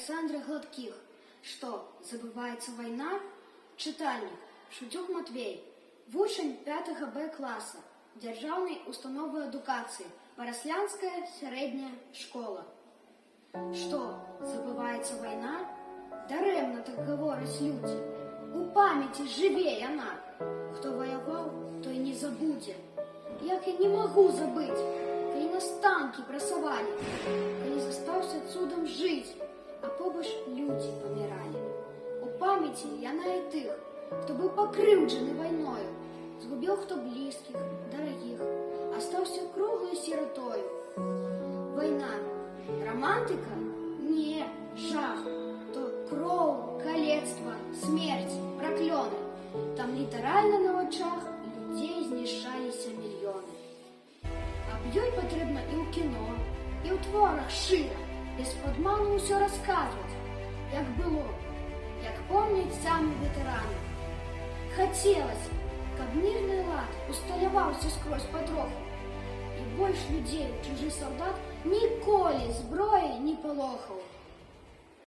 Александра Гладких. Что, забывается война? Читальник. Шутюк Матвей. Вучень 5 Б класа. Державної установи едукації. Параслянська середня школа. Что, забывается война? Даремно так говорять люди. У памяти живей она. Хто воював, той не забуде. Як я не могу забыть, коли нас танки просовали, коли застаўся цудом жить, а побач люди помирали. У памяти яна и тых, хто быў пакрыўджаны вайною, згубіў хто близких, дорогих, остаўся круглой сиротою. Война романтика? Не, жах. То кроў, калецтва, смерть, проклёны. Там літаральна на вачах людей знішчаліся мільёны. Аб ёй патрэбна і ў кіно, і ў творах шыра, без падману ўсё расказваць, як было, як помняць самі ветэраны. Хацелася, каб мірны лад усталяваўся скрозь патроху, і больш людзей чужы салдат ніколі зброі не палохаў.